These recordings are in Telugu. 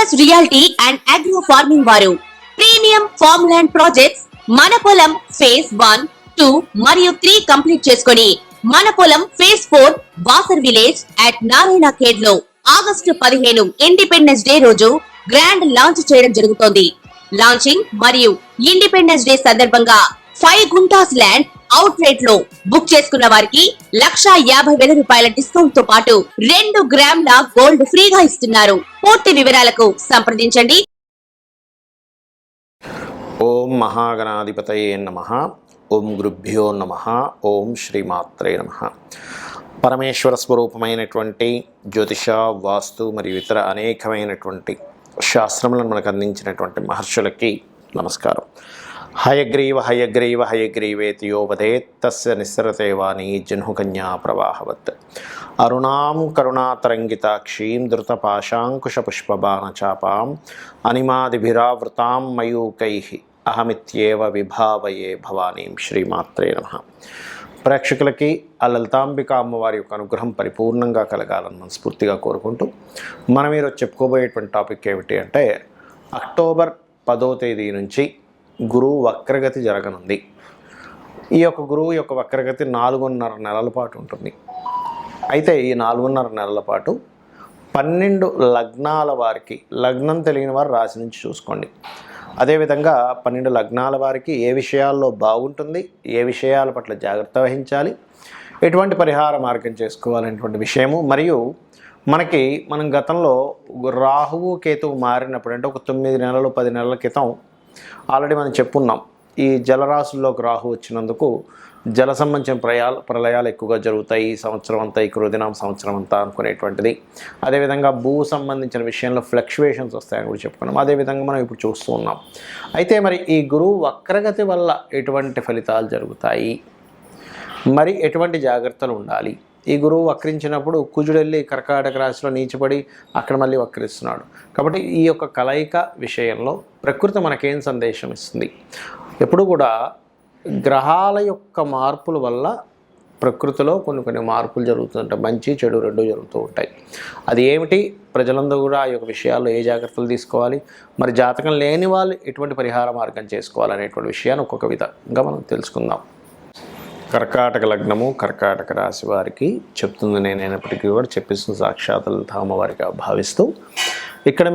Focus reality and agro farming వారు ప్రీమియం ఫార్మ్ ల్యాండ్ ప్రాజెక్ట్స్ మన పొలం ఫేజ్ 1, 2 మరియు 3 కంప్లీట్ చేసుకొని మన పొలం phase 4 Wasar village at Narayana Khed లో ఆగస్టు 15 ఇండిపెండెన్స్ డే రోజు గ్రాండ్ లాంచ్ చేయడం జరుగుతోంది. లాంచింగ్ మరియు ఇండిపెండెన్స్ డే సందర్భంగా 5 గుంటాస్ ల్యాండ్ అవుట్ రేట్ లో బుక్ చేసుకున్న వారికి 1,50,000 రూపాయల డిస్కౌంట్ తో పాటు 2 గ్రాముల గోల్డ్ ఫ్రీగా ఇస్తున్నారు. పూర్తి వివరాలకు సంప్రదించండి. ఓం మహాగణాధిపతయే నమః. ఓం గురుభ్యో నమః. ఓం శ్రీమాత్రే నమః. పరమేశ్వర స్వరూపమైనటువంటి జ్యోతిష, వాస్తు మరియు ఇతర అనేకమైనటువంటి శాస్త్రములను మనకు అందించినటువంటి మహర్షులకి నమస్కారం. హయగ్రీవ హయగ్రీవ హయగ్రీవేతి యో వదేత్ తస్య నిస్సరతే వాణి జహ్నుకన్యా ప్రవాహవత్. అరుణాం కరుణాతరంగితాక్షీం ధృతపాశాంకుశపుష్పబాణచాపాం అనిమాదిభిరావృతాం మయూకైః అహమిత్యేవ విభావయే భవానీం. శ్రీమాత్రే నమః. ప్రేక్షకులకి ఆ లలితాంబిక అమ్మవారి యొక్క అనుగ్రహం పరిపూర్ణంగా కలగాలని మనస్ఫూర్తిగా కోరుకుంటూ మనం ఈరోజు చెప్పుకోబోయేటువంటి టాపిక్ ఏమిటి అంటే, అక్టోబర్ 10వ తేదీ నుంచి గురువు వక్రగతి జరగనుంది. ఈ యొక్క గురువు యొక్క వక్రగతి 4.5 నెలల పాటు ఉంటుంది. అయితే ఈ 4.5 నెలల పాటు 12 లగ్నాల వారికి, లగ్నం తెలియని వారు రాశి నుంచి చూసుకోండి. అదేవిధంగా 12 లగ్నాల వారికి ఏ విషయాల్లో బాగుంటుంది, ఏ విషయాల పట్ల జాగ్రత్త వహించాలి, ఎటువంటి పరిహార మార్గం చేసుకోవాలనేటువంటి విషయము, మరియు మనం గతంలో రాహువు కేతువు మారినప్పుడు అంటే ఒక 9 నెలలు 10 నెలల క్రితం ఆల్రెడీ మనం చెప్పున్నాం. ఈ జలరాశుల్లోకి రాహు వచ్చినందుకు జల సంబంధించిన ప్రళయాలు ఎక్కువగా జరుగుతాయి ఈ సంవత్సరం అంతా, ఈ కృదినామ సంవత్సరం అంతా అనుకునేటువంటిది. అదేవిధంగా భూ సంబంధించిన విషయంలో ఫ్లక్చువేషన్స్ వస్తాయని కూడా చెప్పుకున్నాం. అదేవిధంగా మనం ఇప్పుడు చూస్తూ ఉన్నాం. అయితే మరి ఈ గురువు వక్రగతి వల్ల ఎటువంటి ఫలితాలు జరుగుతాయి, మరి ఎటువంటి జాగ్రత్తలు ఉండాలి? ఈ గురువు వక్రించినప్పుడు కుజుడు వెళ్ళి కర్కాటక రాశిలో నీచపడి అక్కడ మళ్ళీ వక్రిస్తున్నాడు. కాబట్టి ఈ యొక్క కలయిక విషయంలో ప్రకృతి మనకేం సందేశం ఇస్తుంది? ఎప్పుడు కూడా గ్రహాల యొక్క మార్పుల వల్ల ప్రకృతిలో కొన్ని మార్పులు జరుగుతుంటాయి. మంచి చెడు రెండు జరుగుతూ ఉంటాయి. అది ఏమిటి, ప్రజలందరూ కూడా ఆ యొక్క విషయాల్లో ఏ జాగ్రత్తలు తీసుకోవాలి, మరి జాతకం లేని వాళ్ళు ఎటువంటి పరిహార మార్గం చేసుకోవాలనేటువంటి విషయాన్ని ఒక్కొక్క విధంగా మనం తెలుసుకుందాం. కర్కాటక లగ్నము, కర్కాటక రాశి వారికి చెప్తుంది నేనైనప్పటికీ కూడా చెప్పిస్తున్న సాక్షాత్ అమ్మవారిగా భావిస్తూ, ఇక్కడ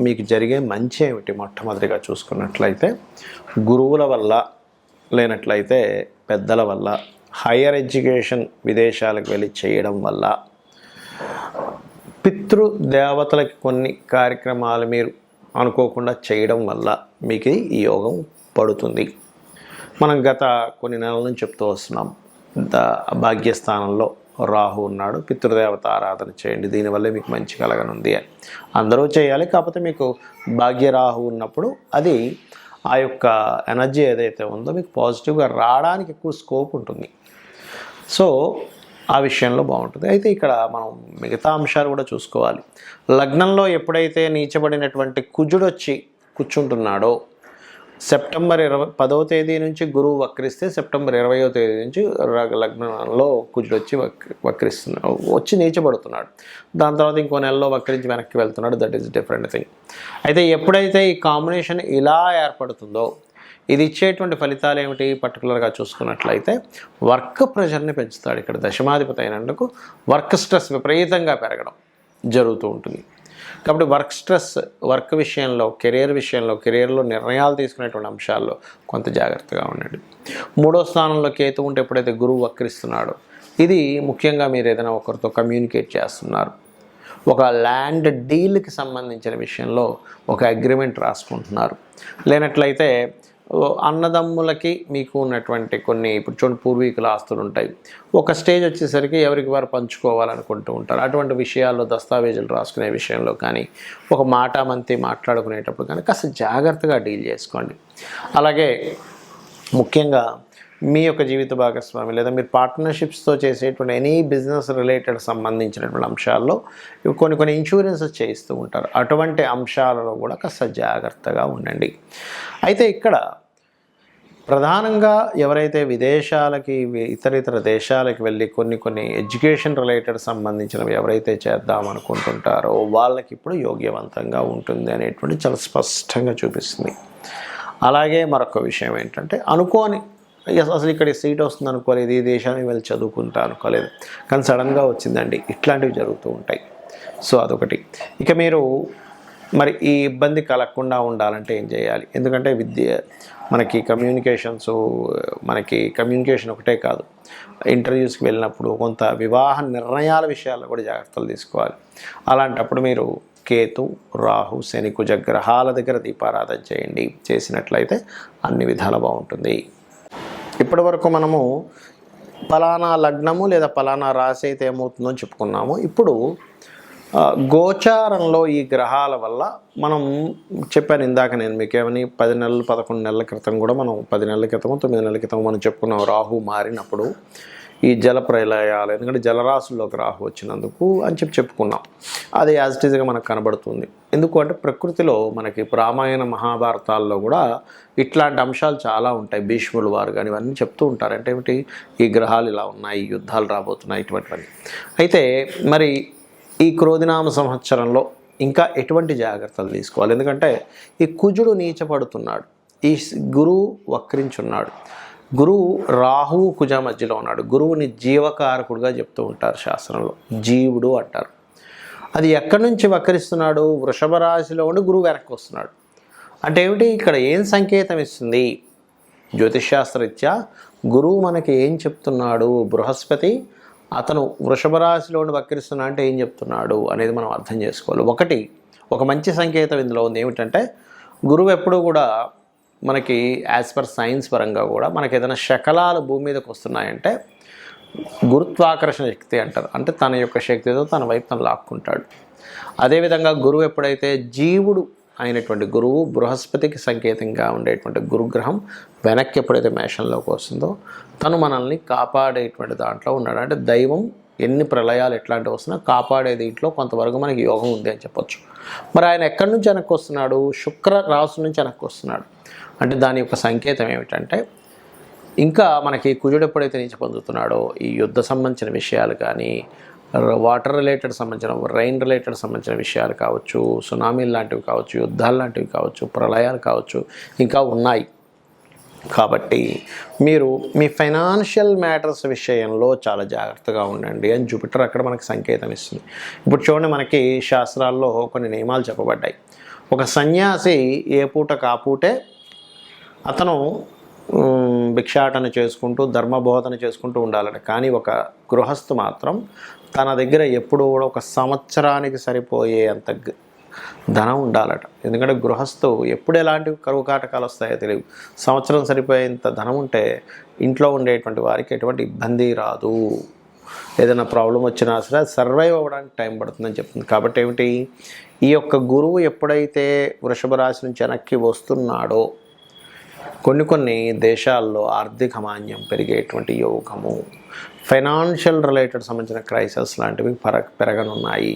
మీకు జరిగే మంచి ఏమిటి? మొట్టమొదటిగా చూసుకున్నట్లయితే గురువుల వల్ల, లేనట్లయితే పెద్దల వల్ల, హయ్యర్ ఎడ్యుకేషన్ విదేశాలకు వెళ్ళి చేయడం వల్ల, పితృదేవతలకి కొన్ని కార్యక్రమాలు మీరు అనుకోకుండా చేయడం వల్ల మీకు ఈ యోగం పడుతుంది. మనం గత కొన్ని నెలల నుంచి చెప్తూ వస్తున్నాం, భాగ్యస్థానంలో రాహు ఉన్నాడు, పితృదేవత ఆరాధన చేయండి, దీనివల్లే మీకు మంచి కలగనుంది అని అందరూ చేయాలి. కాకపోతే మీకు భాగ్య రాహు ఉన్నప్పుడు అది ఆ యొక్క ఎనర్జీ ఏదైతే ఉందో మీకు పాజిటివ్గా రావడానికి ఎక్కువ స్కోప్ ఉంటుంది. సో ఆ విషయంలో బాగుంటుంది. అయితే ఇక్కడ మనం మిగతా అంశాలు కూడా చూసుకోవాలి. లగ్నంలో ఎప్పుడైతే నీచబడినటువంటి కుజుడు వచ్చి కూర్చుంటున్నాడో, సెప్టెంబర్ 10వ తేదీ నుంచి గురువు వక్రిస్తే సెప్టెంబర్ 20వ తేదీ నుంచి లగ్నంలో కుజుడు వచ్చి నీచబడుతున్నాడు. దాని తర్వాత ఇంకో నెలలో వక్రించి వెనక్కి వెళ్తున్నాడు. That is different thing. అయితే ఎప్పుడైతే ఈ కాంబినేషన్ ఇలా ఏర్పడుతుందో ఇది ఇచ్చేటువంటి ఫలితాలు ఏమిటి? పర్టికులర్గా చూసుకున్నట్లయితే వర్క్ ప్రెషర్ని పెంచుతాడు. ఇక్కడ దశమాధిపతి అయినందుకు వర్క్ స్ట్రెస్ విపరీతంగా పెరగడం జరుగుతూ ఉంటుంది. కాబట్టి వర్క్ స్ట్రెస్, వర్క్ విషయంలో, కెరియర్లో నిర్ణయాలు తీసుకునేటువంటి అంశాల్లో కొంత జాగ్రత్తగా ఉండండి. 3వ స్థానంలో కేతు ఉంటే ఎప్పుడైతే గురువు వక్రిస్తున్నాడో, ఇది ముఖ్యంగా మీరు ఏదైనా ఒకరితో కమ్యూనికేట్ చేస్తున్నారు, ఒక ల్యాండ్ డీల్కి సంబంధించిన విషయంలో ఒక అగ్రిమెంట్ రాసుకుంటున్నారు, లేనట్లయితే అన్నదమ్ములకి మీకు ఉన్నటువంటి కొన్ని, ఇప్పుడు చూడండి, పూర్వీకుల ఆస్తులు ఉంటాయి, ఒక స్టేజ్ వచ్చేసరికి ఎవరికి వారు పంచుకోవాలనుకుంటూ ఉంటారు. అటువంటి విషయాల్లో దస్తావేజులు రాసుకునే విషయంలో కానీ, ఒక మాటామంతి మాట్లాడుకునేటప్పుడు కానీ కాస్త జాగ్రత్తగా డీల్ చేసుకోండి. అలాగే ముఖ్యంగా మీ యొక్క జీవిత భాగస్వామి లేదా మీరు పార్ట్నర్షిప్స్తో చేసేటువంటి ఎనీ బిజినెస్ రిలేటెడ్ సంబంధించినటువంటి అంశాల్లో కొన్ని ఇన్సూరెన్సెస్ చేయిస్తూ ఉంటారు. అటువంటి అంశాలలో కూడా కాస్త జాగ్రత్తగా ఉండండి. అయితే ఇక్కడ ప్రధానంగా ఎవరైతే విదేశాలకి ఇతర దేశాలకి వెళ్ళి కొన్ని ఎడ్యుకేషన్ రిలేటెడ్ సంబంధించినవి ఎవరైతే చేద్దాం అనుకుంటుంటారో వాళ్ళకి ఇప్పుడు యోగ్యవంతంగా ఉంటుంది అనేటువంటి చాలా స్పష్టంగా చూపిస్తుంది. అలాగే మరొక విషయం ఏంటంటే అనుకోని అసలు ఇక్కడ సీట్ వస్తుంది అనుకోలేదు, ఈ దేశానికి వెళ్ళి చదువుకుంటా అనుకోలేదు, కానీ సడన్గా వచ్చిందండి. ఇట్లాంటివి జరుగుతూ ఉంటాయి. సో అదొకటి. ఇక మీరు మరి ఈ ఇబ్బంది కలగకుండా ఉండాలంటే ఏం చేయాలి? ఎందుకంటే మనకి కమ్యూనికేషన్ ఒకటే కాదు, ఇంటర్వ్యూస్కి వెళ్ళినప్పుడు కొంత వివాహ నిర్ణయాల విషయాల్లో కూడా జాగ్రత్తలు తీసుకోవాలి. అలాంటప్పుడు మీరు కేతు, రాహు, శని, కుజ గ్రహాల దగ్గర దీపారాధన చేయండి. చేసినట్లయితే అన్ని విధాలు బాగుంటుంది. ఇప్పటి వరకు మనము ఫలానా లగ్నము లేదా ఫలానా రాశి అయితే ఏమవుతుందో చెప్పుకున్నాము. ఇప్పుడు గోచారంలో ఈ గ్రహాల వల్ల మనం చెప్పాను ఇందాక నేను మీకేమని 10 నెలలు 11 నెలల క్రితం కూడా మనం 10 నెలల క్రితం 9 నెలల క్రితం మనం చెప్పుకున్నాం. రాహు మారినప్పుడు ఈ జల ప్రళయాలు, ఎందుకంటే జలరాశుల్లోకి రాహు వచ్చినందుకు అని చెప్పుకున్నాం. అది యాజ్ ఇట్ ఈజ్గా మనకు కనబడుతుంది. ఎందుకు అంటే ప్రకృతిలో మనకి రామాయణ మహాభారతాల్లో కూడా ఇట్లాంటి అంశాలు చాలా ఉంటాయి. భీష్ములు వారు కానీ ఇవన్నీ చెప్తూ ఉంటారు. అంటే ఏమిటి, ఈ గ్రహాలు ఇలా ఉన్నాయి, యుద్ధాలు రాబోతున్నాయి, ఇటువంటివన్నీ. అయితే మరి ఈ క్రోధినామ సంవత్సరంలో ఇంకా ఎటువంటి జాగ్రత్తలు తీసుకోవాలి? ఎందుకంటే ఈ కుజుడు నీచపడుతున్నాడు, ఈ గురువు వక్రించున్నాడు. గురువు రాహువు కుజ మధ్యలో ఉన్నాడు. గురువుని జీవకారకుడుగా చెప్తూ ఉంటారు శాస్త్రంలో, జీవుడు అంటారు. అది ఎక్కడి నుంచి వక్రిస్తున్నాడు? వృషభ రాశిలో ఉండి గురువు వెనక్కి వస్తున్నాడు. అంటే ఏమిటి, ఇక్కడ ఏం సంకేతం ఇస్తుంది? జ్యోతిష్శాస్త్రరీత్యా గురువు మనకి ఏం చెప్తున్నాడు? బృహస్పతి అతను వృషభ రాశిలో ఉండి వక్రిస్తున్నా అంటే ఏం చెప్తున్నాడు అనేది మనం అర్థం చేసుకోవాలి. ఒక మంచి సంకేతం ఇందులో ఉంది. ఏమిటంటే గురువు ఎప్పుడూ కూడా మనకి యాజ్ పర్ సైన్స్ పరంగా కూడా మనకి ఏదైనా శకలాలు భూమి మీదకి వస్తున్నాయంటే గురుత్వాకర్షణ శక్తి అంటారు. అంటే తన యొక్క శక్తితో తన వైపు తను లాక్కుంటాడు. అదేవిధంగా గురువు ఎప్పుడైతే జీవుడు అయినటువంటి గురువు బృహస్పతికి సంకేతంగా ఉండేటువంటి గురుగ్రహం వెనక్కి ఎప్పుడైతే మేషంలోకి వస్తుందో తను మనల్ని కాపాడేటువంటి దాంట్లో ఉన్నాడు. అంటే దైవం ఎన్ని ప్రళయాలు ఎట్లాంటివి వస్తున్నా కాపాడే దీంట్లో కొంతవరకు మనకి యోగం ఉంది అని చెప్పొచ్చు. మరి ఆయన ఎక్కడి నుంచి వెనక్కి వస్తున్నాడు? శుక్ర రాశి నుంచి వెనక్కి వస్తున్నాడు. అంటే దాని యొక్క సంకేతం ఏమిటంటే ఇంకా మనకి కుజుడు ఎప్పుడైతే నీచ పొందుతున్నాడో ఈ యుద్ధ సంబంధించిన విషయాలు కానీ, వాటర్ రిలేటెడ్ సంబంధించిన, రైన్ రిలేటెడ్ సంబంధించిన విషయాలు కావచ్చు, సునామీలు లాంటివి కావచ్చు, యుద్ధాలు లాంటివి కావచ్చు, ప్రళయాలు కావచ్చు, ఇంకా ఉన్నాయి. కాబట్టి మీరు మీ ఫైనాన్షియల్ మ్యాటర్స్ విషయంలో చాలా జాగ్రత్తగా ఉండండి అని జూపిటర్ అక్కడ మనకి సంకేతం ఇస్తుంది. ఇప్పుడు చూడండి, మనకి శాస్త్రాల్లో కొన్ని నియమాలు చెప్పబడ్డాయి. ఒక సన్యాసి ఏ పూట కాపూటే అతను భిక్షాటన చేసుకుంటూ ధర్మబోధన చేసుకుంటూ ఉండాలట. కానీ ఒక గృహస్థు మాత్రం తన దగ్గర ఎప్పుడూ కూడా ఒక సంవత్సరానికి సరిపోయే అంత ధనం ఉండాలట. ఎందుకంటే గృహస్థు ఎప్పుడు ఎలాంటి కరువు కాటకాలు వస్తాయో తెలియదు. సంవత్సరం సరిపోయేంత ధనం ఉంటే ఇంట్లో ఉండేటువంటి వారికి ఎటువంటి ఇబ్బంది రాదు. ఏదైనా ప్రాబ్లం వచ్చినా సరే సర్వైవ్ అవ్వడానికి టైం పడుతుందని చెప్తుంది. కాబట్టి ఏమిటి, ఈ యొక్క గురువు ఎప్పుడైతే వృషభ రాశి నుంచి వెనక్కి వస్తున్నాడో కొన్ని దేశాల్లో ఆర్థిక మాన్యం పెరిగేటువంటి యోగము, ఫైనాన్షియల్ రిలేటెడ్ సంబంధించిన క్రైసిస్ లాంటివి పెరగనున్నాయి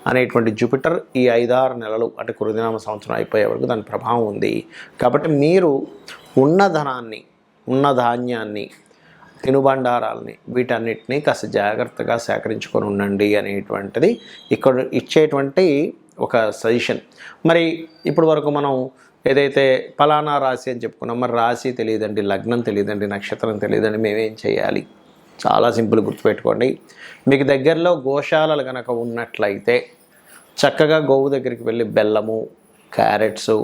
అనేటువంటి జూపిటర్ ఈ 5-6 నెలలు అంటే క్రోధినామ సంవత్సరం అయిపోయే వరకు దాని ప్రభావం ఉంది. కాబట్టి మీరు ఉన్న ధనాన్ని, ఉన్న ధాన్యాన్ని, తినుబండారాలని వీటన్నిటినీ కాస్త జాగ్రత్తగా సేకరించుకొని ఉండండి అనేటువంటిది ఇక్కడ ఇచ్చేటువంటి ఒక సజెషన్. మరి ఇప్పటి వరకు మనం ఏదైతే ఫలానా రాశి అని చెప్పుకున్నాం, మరి రాశి తెలియదండి, లగ్నం తెలియదండి, నక్షత్రం తెలియదండి, మేమేం చేయాలి? చాలా సింపుల్, గుర్తుపెట్టుకోండి. మీకు దగ్గరలో గోశాలలు కనుక ఉన్నట్లయితే చక్కగా గోవు దగ్గరికి వెళ్ళి బెల్లము, క్యారెట్సు,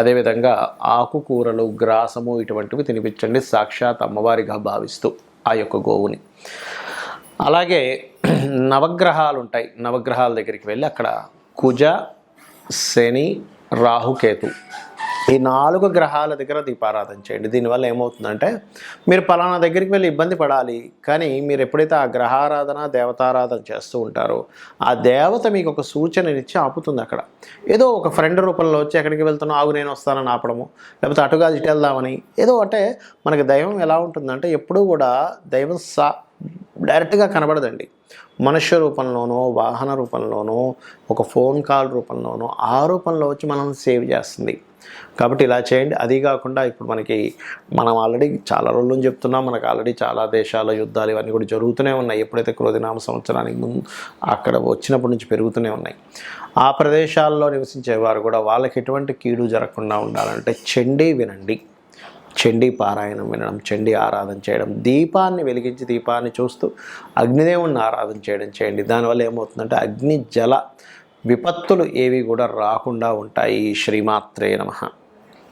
అదేవిధంగా ఆకుకూరలు, గ్రాసము ఇటువంటివి తినిపించండి, సాక్షాత్ అమ్మవారిగా భావిస్తూ ఆ యొక్క గోవుని. అలాగే నవగ్రహాలు ఉంటాయి, నవగ్రహాల దగ్గరికి వెళ్ళి అక్కడ కుజ, శని, రాహుకేతు ఈ 4 గ్రహాల దగ్గర దీపారాధన చేయండి. దీనివల్ల ఏమవుతుందంటే మీరు పలానా దగ్గరికి వెళ్ళి ఇబ్బంది పడాలి, కానీ మీరు ఎప్పుడైతే ఆ గ్రహారాధన, దేవతారాధన చేస్తూ ఉంటారో ఆ దేవత మీకు ఒక సూచననిచ్చి ఆపుతుంది. అక్కడ ఏదో ఒక ఫ్రెండ్ రూపంలో వచ్చి ఎక్కడికి వెళ్తున్నా, ఆగు నేను వస్తానని ఆపడము, లేకపోతే అటుగా ఇటు వెళ్దామని ఏదో. అంటే మనకి దైవం ఎలా ఉంటుందంటే ఎప్పుడూ కూడా దైవం డైరెక్ట్గా కనబడదండి. మనుష్య రూపంలోనో, వాహన రూపంలోనో, ఒక ఫోన్ కాల్ రూపంలోనో, ఆ రూపంలో వచ్చి మనం సేవ్ చేస్తుంది. కాబట్టి ఇలా చేయండి. అది కాకుండా ఇప్పుడు మనం ఆల్రెడీ చాలా రోజుల నుంచి చెప్తున్నాం, మనకు ఆల్రెడీ చాలా దేశాల యుద్ధాలు ఇవన్నీ కూడా జరుగుతూనే ఉన్నాయి. ఎప్పుడైతే క్రోధినామ సంవత్సరానికి ముందు అక్కడ వచ్చినప్పటి నుంచి పెరుగుతూనే ఉన్నాయి. ఆ ప్రదేశాల్లో నివసించేవారు కూడా వాళ్ళకి ఎటువంటి కీడు జరగకుండా ఉండాలంటే చండీ వినండి, చండీ పారాయణం వినడం, చండీ ఆరాధన చేయడం, దీపాన్ని వెలిగించి దీపాన్ని చూస్తూ అగ్నిదేవుణ్ణి ఆరాధన చేయడం చేయండి. దానివల్ల ఏమవుతుందంటే అగ్ని జల విపత్తులు ఏవి కూడా రాకుండా ఉంటాయి. శ్రీమాత్రే నమః.